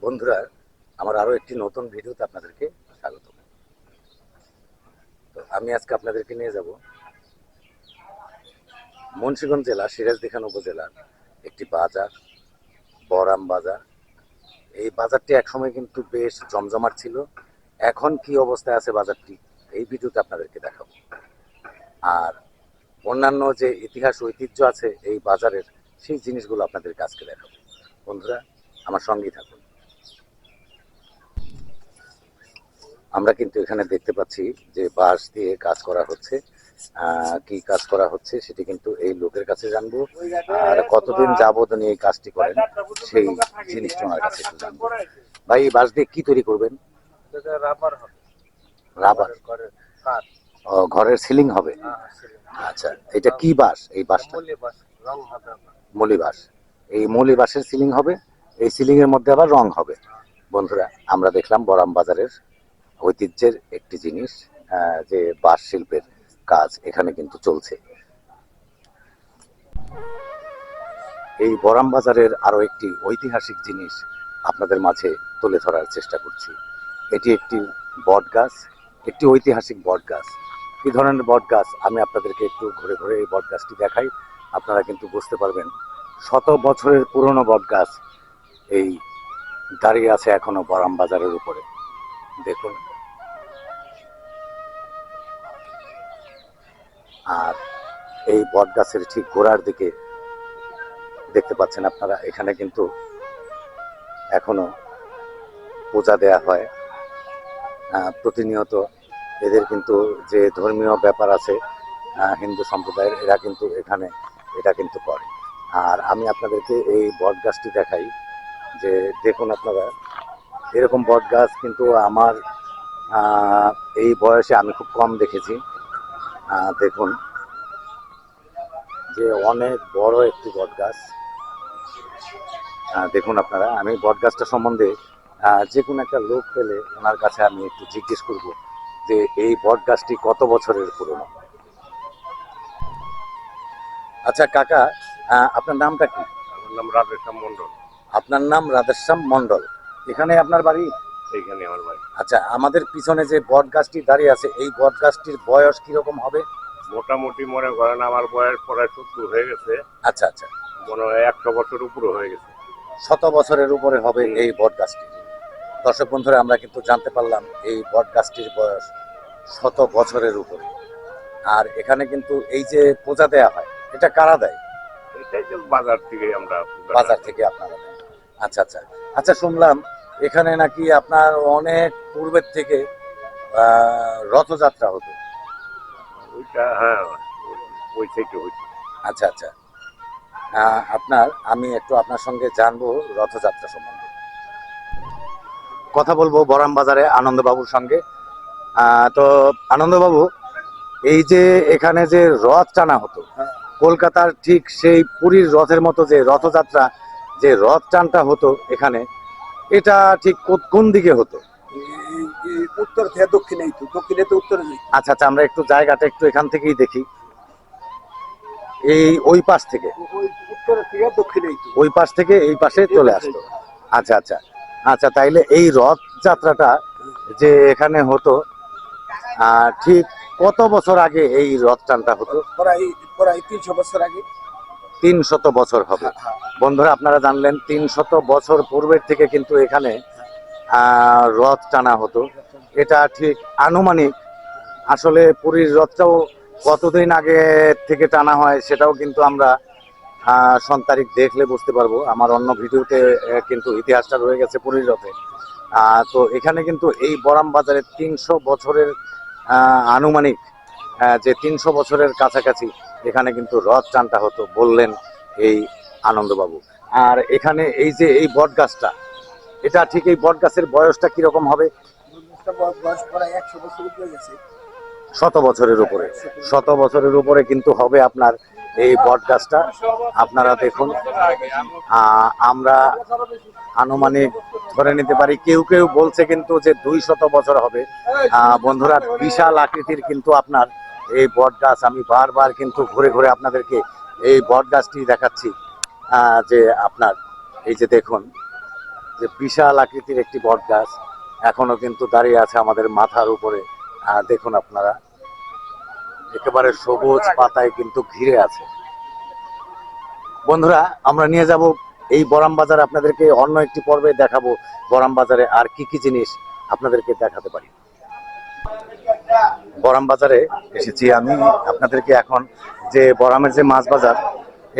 বন্ধুরা, আমার আরো একটি নতুন ভিডিওতে আপনাদেরকে স্বাগত। তো আমি আজকে আপনাদেরকে নিয়ে যাব মুন্সিগঞ্জ জেলা সিরাজদিখান উপজেলার একটি বাজার, বরাম বাজার। এই বাজারটি একসময় কিন্তু বেশ জমজমাট ছিল। এখন কি অবস্থায় আছে বাজারটি, এই ভিডিওতে আপনাদেরকে দেখাবো। আর অন্যান্য যে ইতিহাস ঐতিহ্য আছে এই বাজারের, সেই জিনিসগুলো আপনাদেরকে আজকে দেখাবো। বন্ধুরা, আমার সঙ্গেই থাকুন। আমরা কিন্তু এখানে দেখতে পাচ্ছি যে বাঁশ দিয়ে কাজ করা হচ্ছে। কি কাজ করা হচ্ছে সেটি কিন্তু এই লোকের কাছে জানবো, আর কতদিন যাবত উনি এই কাজটি করেন সেই জিনিসটা ওনার কাছে একটু জানবো। ভাই, এই বাঁশ দিয়ে কি তৈরি করবেন? রাবার হবে। রাবার? ঘরের সিলিং হবে? আচ্ছা, এটা কি বাঁশ? এই বাঁশটা মলি বাঁশ। এই মলি বাঁশের সিলিং হবে, এই সিলিং এর মধ্যে আবার রং হবে। বন্ধুরা, আমরা দেখলাম বরাম বাজারের ঐতিহ্যের একটি জিনিস, যে বাঁশ শিল্পের কাজ এখানে কিন্তু চলছে। এই বরাম বাজারের আরো একটি ঐতিহাসিক জিনিস আপনাদের মাঝে তুলে ধরার চেষ্টা করছি। এটি একটি বট গাছ, একটি ঐতিহাসিক বট গাছ। কি ধরনের বট গাছ আমি আপনাদেরকে একটু ঘুরে ঘুরে এই বট গাছটি দেখাই, আপনারা কিন্তু বুঝতে পারবেন। শত বছরের পুরনো বট গাছ এই দাঁড়িয়ে আছে এখনো বরাম বাজারের উপরে। দেখুন, আর এই বট গাছের ঠিক গোড়ার দিকে দেখতে পাচ্ছেন আপনারা, এখানে কিন্তু এখনো পূজা দেয়া হয় প্রতিনিয়ত। এদের কিন্তু যে ধর্মীয় ব্যাপার আছে হিন্দু সম্প্রদায়ের, এরা কিন্তু এখানে এটা কিন্তু করে। আর আমি আপনাদেরকে এই বট গাছটি দেখাই, যে দেখুন আপনারা, এরকম বট গাছ কিন্তু আমার এই বয়সে আমি খুব কম দেখেছি। দেখুন যে অনেক বড় একটি বট গাছ। দেখুন আপনারা, আমি বট গাছটা সম্বন্ধে যে কোনো একটা লোক পেলে ওনার কাছে আমি একটু জিজ্ঞেস করব যে এই বট গাছটি কত বছরের পুরনো। আচ্ছা কাকা, আপনার নামটা কি? আমার নাম রাধেশ্যাম মন্ডল। আপনার নাম রাধেশ্যাম মন্ডল, এখানে আপনার বাড়ি? এইখানে আমার বাড়ি। আচ্ছা, আমাদের পিছনে যে বট গাছটি দাঁড়িয়ে আছে, এই বট গাছটির বয়স কিরকম হবে? মোটামুটি মনে করেন আমার বয়স প্রায় 70 হয়ে গেছে। আচ্ছা আচ্ছা, মনে হয় 100 বছর উপরে হয়ে গেছে। শত বছরের উপরে হবে এই বট গাছটি। দর্শক বন্ধুরা, আমরা কিন্তু জানতে পারলাম এই বট গাছটির বয়স শত বছরের উপরে। আর এখানে কিন্তু এই যে পূজা দেয়া হয়, এটা কারা দেয়? এটাই যে বাজার থেকে আমরা বাজার থেকে আপনারা দেন? আচ্ছা আচ্ছা আচ্ছা, শুনলাম এখানে নাকি আপনার অনেক পূর্বের থেকে রথযাত্রা হতো। ওইটা, হ্যাঁ, ওই থেকে হইতো। আচ্ছা আচ্ছা, আমি একটু আপনার সঙ্গে জানবো রথযাত্রা সম্বন্ধে। কথা বলবো বরাম বাজারে আনন্দবাবুর সঙ্গে। তো আনন্দবাবু, এই যে এখানে যে রথ টানা হতো, কলকাতার ঠিক সেই পুরীর রথের মতো যে রথযাত্রা, যে রথ টানটা হতো এখানে, এটা ঠিক কোন দিকে হতো? উত্তর থেকে দক্ষিণে, দক্ষিণে তো উত্তরে। আচ্ছা আচ্ছা, আমরা একটু জায়গাটা একটু এখান থেকেই দেখি। এই ওই পাশ থেকে, উত্তর থেকে দক্ষিণে, ওই পাশ থেকে এই পাশে চলে আসতো। আচ্ছা আচ্ছা আচ্ছা, তাইলে এই রথ যাত্রাটা যে এখানে হতো, ঠিক কত বছর আগে এই রথ টানটা হতো? প্রায় প্রায় 300 বছর আগে। 300 বছর হবে। বন্ধুরা, আপনারা জানলেন 300 বছর পূর্বের থেকে কিন্তু এখানে রথ টানা হতো। এটা ঠিক আনুমানিক, আসলে পুরীর রথটাও কতদিন আগে থেকে টানা হয় সেটাও কিন্তু আমরা সন তারিখ দেখলে বুঝতে পারবো। আমার অন্য ভিডিওতে কিন্তু ইতিহাসটা রয়ে গেছে পুরীর রথে। তো এখানে কিন্তু এই বরাম বাজারে 300 বছরের আনুমানিক, যে 300 বছরের কাছাকাছি এখানে কিন্তু রথ টানটা হতো বললেন এই আনন্দবাবু। আর এখানে এই যে এই বট গাছটা, এটা ঠিক এই বট গাছের বয়সটা কিরকম হবে? বয়স প্রায় 100 বছর উপরে গেছে। শত বছরের উপরে, শত বছরের উপরে কিন্তু হবে আপনার এই বট গাছটা। আপনারা দেখুন, আমরা আনুমানিক ধরে নিতে পারি, কেউ কেউ বলছে কিন্তু যে 200 বছর হবে। বন্ধুরা, বিশাল আকৃতির কিন্তু আপনার এই বট গাছ। আমি বারবার কিন্তু ঘুরে ঘুরে আপনাদেরকে এই বট গাছটি দেখাচ্ছি, যে আপনার এই যে দেখুন, যে বিশাল আকৃতির একটি বট গাছ এখনো কিন্তু দাঁড়িয়ে আছে আমাদের মাথার উপরে। দেখুন আপনারা, একেবারে সবুজ পাতায় কিন্তু ঘিরে আছে। বন্ধুরা, আমরা নিয়ে যাব এই বরাম বাজার, আপনাদেরকে অন্য একটি পর্বে দেখাবো বরাম বাজারে আর কি কি জিনিস আপনাদেরকে দেখাতে পারি। বরাম বাজারে এসেছি আমি আপনাদেরকে এখন, যে বরামের যে মাছ বাজার,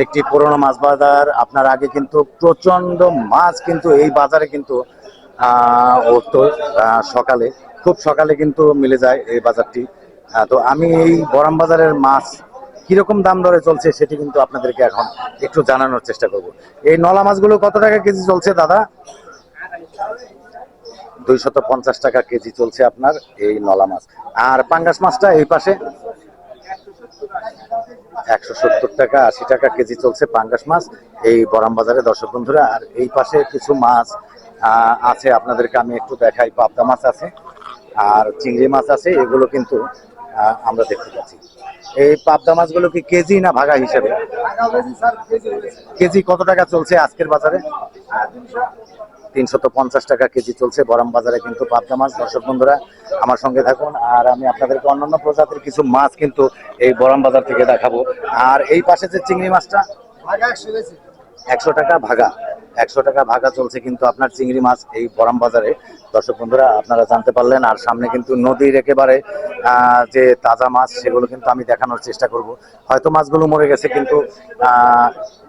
একটি পুরোনো মাছ বাজার। আপনার আগে কিন্তু প্রচন্ড মাছ কিন্তু এই বাজারে কিন্তু উঠতো সকালে, খুব সকালে কিন্তু মিলে যায় এই বাজারটি। তো আমি এই বরাম বাজারের মাছ কিরকম দাম দরে চলছে সেটি কিন্তু আপনাদেরকে এখন একটু জানানোর চেষ্টা করব। এই নলা মাছগুলো কত টাকা কেজি চলছে দাদা? 250 টাকা কেজি চলছে আপনার এই নলা মাছ। আর পাঙ্গাস মাছটা এই পাশে 170 টাকা 80 টাকা কেজি চলছে পাঙ্গাস মাছ এই বরাম বাজারে, দর্শক বন্ধুরা। আর এই পাশে কিছু মাছ আছে, আপনাদেরকে আমি একটু দেখাই। পাবদা মাছ আছে আর চিংড়ি মাছ আছে, এগুলো কিন্তু আমরা দেখতে পাচ্ছি। এই পাবদা মাছগুলো কি কেজি না ভাগা হিসেবে? কেজি কত টাকা চলছে আজকের বাজারে? 350 টাকা কেজি চলছে বরাম বাজারে কিন্তু পাবদা মাছ। দর্শক বন্ধুরা, আমার সঙ্গে থাকুন আর আমি আপনাদেরকে অন্যান্য প্রজাতির কিছু মাছ কিন্তু এই বরাম বাজার থেকে দেখাবো। আর এই পাশে যে চিংড়ি মাছটা 100 টাকা ভাগা, 100 টাকা ভাগা চলছে কিন্তু আপনার চিংড়ি মাছ এই বরাম বাজারে। দর্শক বন্ধুরা, আপনারা জানতে পারলেন। আর সামনে কিন্তু নদীর একেবারে যে তাজা মাছ, সেগুলো কিন্তু আমি দেখানোর চেষ্টা করব। হয়তো মাছগুলো মরে গেছে, কিন্তু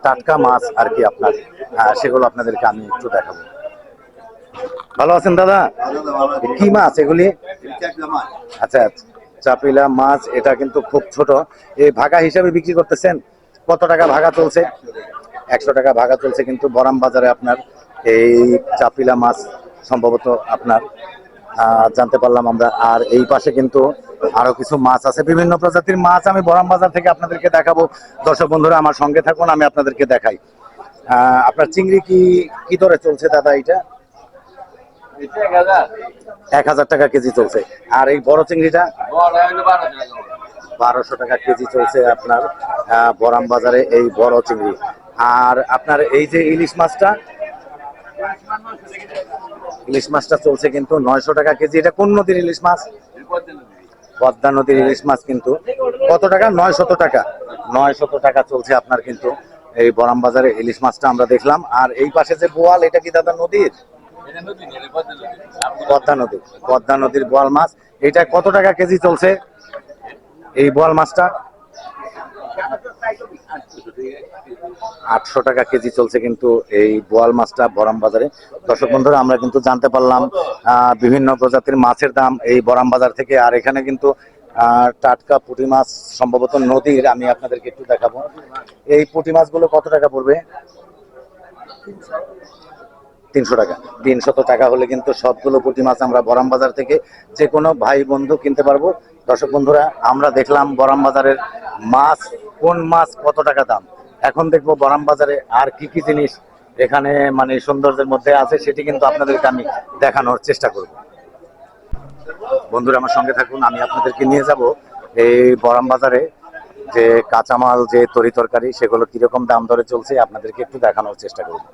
টাটকা মাছ আর কি আপনার, সেগুলো আপনাদেরকে আমি একটু দেখাবো। ভালো আছেন দাদা? কি মাছ এগুলি? আচ্ছা, চাপিলা মাছ। এটা কিন্তু খুব ছোট। এই ভাগা হিসাবে বিক্রি করতেছেন? কত টাকা ভাগা চলছে? 100 টাকা ভাগা চলছে কিন্তু বরাম বাজারে আপনার এই চাপিলা মাছ, সম্ভবত আপনার জানতে পারলাম আমরা। আর এই পাশে কিন্তু আরো কিছু মাছ আছে, বিভিন্ন প্রজাতির মাছ আমি বরাম বাজার থেকে আপনাদেরকে দেখাবো। দর্শক বন্ধুরা, আমার সঙ্গে থাকুন, আমি আপনাদেরকে দেখাই। আপনার চিংড়ি কি দরে চলছে দাদা? এটা 1000 টাকা কেজি চলছে। আর এই বড় চিংড়িটা 1200 টাকা কেজি চলছে আপনার বরাম বাজারে এই বড় চিংড়ি। আর আপনার এই যে ইলিশ মাছটা চলছে কিন্তু 900 টাকা কেজি। এটা কোন নদীর ইলিশ মাছ? পদ্মা নদীর ইলিশ মাছ কিন্তু কত টাকা? 900 টাকা। 900 টাকা চলছে আপনার কিন্তু এই বরাম বাজারে ইলিশ মাছটা আমরা দেখলাম। আর এই পাশে যে বোয়াল, এটা কি দাদা নদীর? পদ্মা নদীর বোয়াল মাছ। এটা কত টাকা কেজি চলছে এই বোয়াল মাছটা? 800 টাকা কেজি চলছে কিন্তু এই বোয়াল মাছটা বরাম বাজারে। দর্শক বন্ধুরা, আমরা কিন্তু জানতে পারলাম বিভিন্ন প্রজাতির মাছের দাম এই বরাম বাজার থেকে। আর এখানে কিন্তু টাটকা পুঁটি মাছ, সম্ভবত নদীর, আমি আপনাদেরকে একটু দেখাবো। এই পুঁটি মাছগুলো কত টাকা পড়বে? 300 টাকা। 300 টাকা হলে কিন্তু সবগুলো পুঁটি মাছ আমরা বরাম বাজার থেকে যে কোনো ভাই বন্ধু কিনতে পারবো। দর্শক বন্ধুরা, আমরা দেখলাম বরাম বাজারের মাছ, কোন মাছ কত টাকা দাম। এখন দেখবো বরাম বাজারে আর কি কি জিনিস এখানে মানে সৌন্দর্যের মধ্যে আছে, সেটি কিন্তু আপনাদেরকে আমি দেখানোর চেষ্টা করব। বন্ধুরা, আমার সঙ্গে থাকুন, আমি আপনাদেরকে নিয়ে যাব এই বরাম বাজারে যে কাঁচামাল, যে তরি তরকারি, সেগুলো কিরকম দাম দরে চলছে আপনাদেরকে একটু দেখানোর চেষ্টা করব।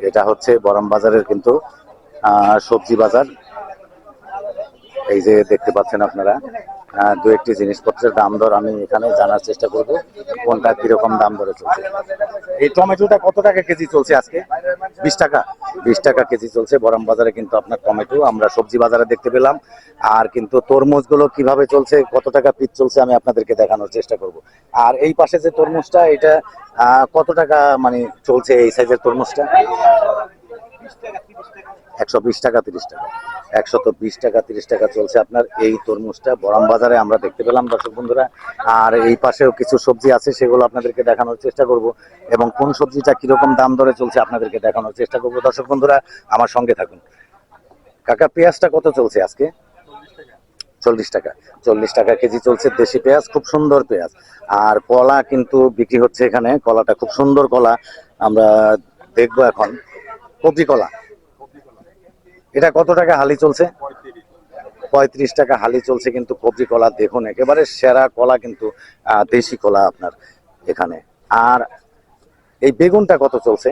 এটা হচ্ছে বরাম বাজারের কিন্তু সবজি বাজার। এই যে দেখতে পাচ্ছেন আপনারা, দু একটি জিনিসপত্রের দাম দর আমি এখানে জানার চেষ্টা করব, কোনটা কিরকম দাম দরে চলছে। এই টমেটোটা কত টাকা কেজি চলছে আজকে? 20 টাকা। 20 টাকা কেজি চলছে বরাম বাজারে কিন্তু আপনার টমেটো, আমরা সবজি বাজারে দেখতে পেলাম। আর কিন্তু তরমুজগুলো কিভাবে চলছে, কত টাকা পিস চলছে, আমি আপনাদেরকে দেখানোর চেষ্টা করব। আর এই পাশে যে তরমুজটা, এটা কত টাকা মানে চলছে এই সাইজের তরমুজটা? 120 টাকা 30 টাকা। 120 টাকা 30 টাকা চলছে আপনার এই তরমুজটা বরাম বাজারে আমরা দেখতে পেলাম, দর্শক বন্ধুরা। আর এই পাশেও কিছু সবজি আছে, সেগুলো আপনাদেরকে দেখানোর চেষ্টা করব, এবং কোন সবজিটা কিরকম দাম দরে চলছে আপনাদেরকে দেখানোর চেষ্টা করব। দর্শক বন্ধুরা, আমার সঙ্গে থাকুন। কাকা, পেঁয়াজটা কত চলছে আজকে? 40 টাকা। 40 টাকা কেজি চলছে দেশি পেঁয়াজ, খুব সুন্দর পেঁয়াজ। আর কলা কিন্তু বিক্রি হচ্ছে এখানে, কলাটা খুব সুন্দর কলা আমরা দেখবো এখন। কপি কলা, এটা কত টাকা হালি চলছে? 35 টাকা হালি চলছে কিন্তু কপি কলা। দেখুন, একেবারে সেরা কলা কিন্তু দেশি কলা আপনার এখানে। আর এই বেগুনটা কত চলছে?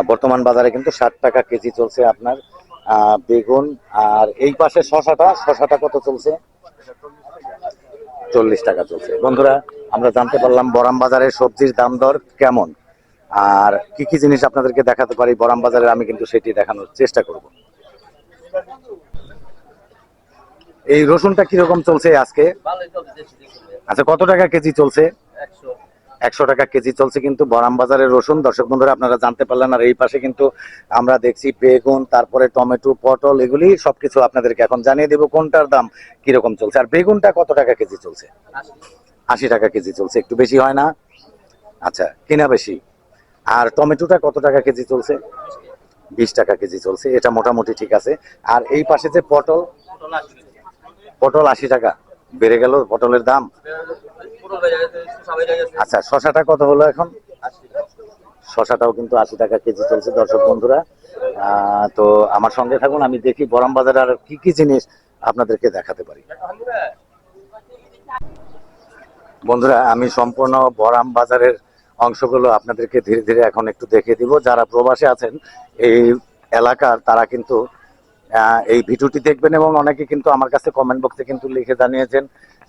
বর্তমান বাজারে কিন্তু 60 টাকা কেজি চলছে আপনার বেগুন। আর এই পাশে শশাটা কত চলছে? 40 টাকা চলছে। বন্ধুরা, আমরা জানতে পারলাম বরাম বাজারের সবজির দাম দর কেমন, আর কি কি জিনিস আপনাদেরকে দেখাতে পারি বরাম বাজারে, আমি কিন্তু সেটি দেখানোর চেষ্টা করব। এই রসুনটা কিরকম চলছে আজকে? আচ্ছা, কত টাকা কেজি চলছে? 100 টাকা কেজি চলছে কিন্তু বরাম বাজারের রসুন। দর্শক বন্ধুরা, আপনারা জানতে পারলেন। আর এই পাশে কিন্তু আমরা দেখছি বেগুন, তারপরে টমেটো, পটল, এগুলি সবকিছু আপনাদেরকে এখন জানিয়ে দেবো কোনটার দাম কিরকম চলছে। আর বেগুনটা কত টাকা কেজি চলছে? 80 টাকা কেজি চলছে। একটু বেশি হয় না? আচ্ছা, কিনা বেশি। আর টমেটোটা কত টাকা কেজি চলছে? 20 টাকা কেজি চলছে। এটা মোটামুটি ঠিক আছে। আর এই পাশে যে পটল 80 টাকা বেড়ে গেল পটলের দাম। আচ্ছা, শশাটা কত হলো এখন? শশাটাও কিন্তু 80 টাকা কেজি চলছে। দর্শক বন্ধুরা, তো আমার সঙ্গে থাকুন, আমি দেখি বরাম বাজারে আর কি কি জিনিস আপনাদেরকে দেখাতে পারি। বন্ধুরা, আমি সম্পূর্ণ বরাম বাজারের অংশগুলো আপনাদেরকে ধীরে ধীরে এখন একটু দেখিয়ে দিব। যারা প্রবাসে আছেন এই এলাকার, তারা কিন্তু এই ভিডিওটি দেখবেন, এবং অনেকে কিন্তু আমার কাছে কমেন্ট বক্সে কিন্তু লিখে জানিয়েছেন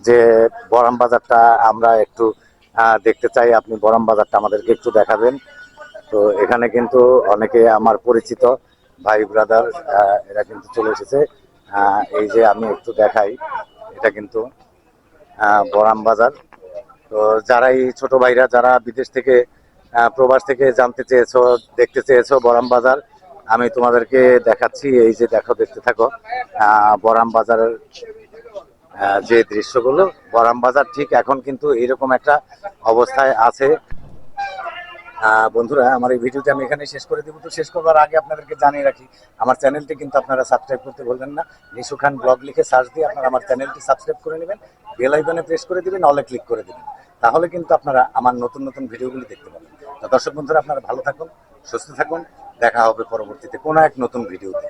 যে বরাম বাজারটা আমরা একটু দেখতে চাই, আপনি বরাম বাজারটা আমাদেরকে একটু দেখাবেন। তো এখানে কিন্তু অনেকে আমার পরিচিত ভাই ব্রাদার এরা কিন্তু চলে এসেছে। এই যে আমি একটু দেখাই, এটা কিন্তু বরাম বাজার। তো যারা এই ছোট ভাইরা যারা বিদেশ থেকে প্রবাস থেকে জানতে চেয়েছো, দেখতে চেয়েছো বরাম বাজার, আমি তোমাদেরকে দেখাচ্ছি। এই যে দেখো, দেখতে থাকো বরাম বাজারের যে দৃশ্যগুলো। বরাম বাজার ঠিক এখন কিন্তু এরকম একটা অবস্থায় আছে। বন্ধুরা, আমার এই ভিডিওটি আমি এখানে শেষ করে দেবো। তো শেষ করবার আগে আপনাদেরকে জানিয়ে রাখি, আমার চ্যানেলটি কিন্তু আপনারা সাবস্ক্রাইব করতে ভুলবেন না। নিশু খান ব্লগ লিখে সার্চ দিয়ে আপনারা আমার চ্যানেলটি সাবস্ক্রাইব করে নেবেন, বেল আইকনে প্রেস করে দিবেন, অলে ক্লিক করে দিবেন। তাহলে কিন্তু আপনারা আমার নতুন নতুন ভিডিওগুলি দেখতে পাবেন। তো দর্শক বন্ধুরা, আপনারা ভালো থাকুন, সুস্থ থাকুন। দেখা হবে পরবর্তীতে কোনো এক নতুন ভিডিওতে।